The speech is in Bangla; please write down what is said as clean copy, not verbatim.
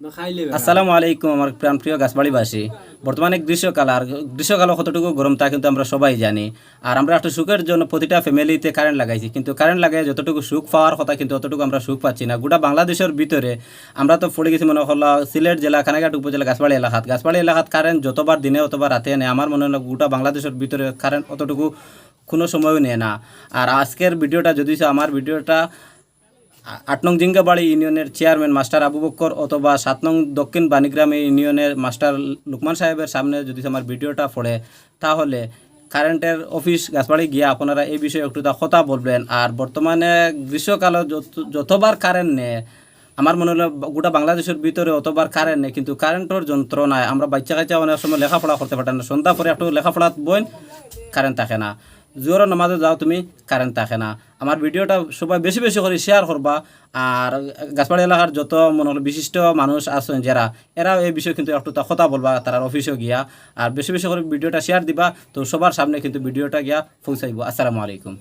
আসসালামু আলাইকুম আমার প্রাণপ্রিয় গাছবাড়িবাসী। বর্তমানে গ্রীষ্মকাল, আর গ্রীষ্মকাল কতটুকু গরম তা কিন্তু আমরা সবাই জানি। আর আমরা একটু সুখের জন্য প্রতিটা ফ্যামিলিতে কারেন্ট লাগাইছি, কিন্তু কারেন্ট লাগাই যতটুকু সুখ পাওয়ার কথা কিন্তু অতটুকু আমরা সুখ পাচ্ছি না। গোটা বাংলাদেশের ভিতরে আমরা তো পড়ে গেছি মনে হলো সিলেট জেলা খানাঘাট উপজেলা গাছবাড়ি এলাকাত কারেন্ট যতবার দিনে অতবার রাতে নেয়। আমার মনে হয় গোটা বাংলাদেশের ভিতরে কারেন্ট অতটুকু কোনো সময়ও নেয় না। আর আজকের ভিডিওটা যদি আমার ভিডিওটা 8 নং জিঙ্গাবাড়ি ইউনিয়নের চেয়ারম্যান মাস্টার আবু বক্কর অথবা 7 নং দক্ষিণ বাণীগ্রামে ইউনিয়নের মাস্টার লুকমান সাহেবের সামনে যদি আমার ভিডিওটা পড়ে, তাহলে কারেন্টের অফিস গাছবাড়ি গিয়ে আপনারা এই বিষয়ে একটু কথা বলবেন। আর বর্তমানে গ্রীষ্মকালে যতবার কারেন্ট নেয়, আমার মনে হলো গোটা বাংলাদেশের ভিতরে অতবার কারেন্ট নেই, কিন্তু কারেন্টের যন্ত্রণায় আমরা বাচ্চা কাচ্চা অনেক সময় লেখাপড়া করতে পারতাম না। সন্ধ্যা পরে একটু লেখাপড়া বই, কারেন্ট থাকে না। জোর নামাজে যাও তুমি, কারেন্ট থাকে না। আমার ভিডিওটা সবাই বেশি বেশি করে শেয়ার করবা। আর গাছপাড়ি এলাকার যত মনে হলো বিশিষ্ট মানুষ আছেন যারা, এরাও এই বিষয়ে কিন্তু একটু কথা বলবা তারা অফিসে গিয়া। আর বেশি বেশি করে ভিডিওটা শেয়ার দিবা, তো সবার সামনে কিন্তু ভিডিওটা গিয়া পৌঁছাইব। আসসালামু আলাইকুম।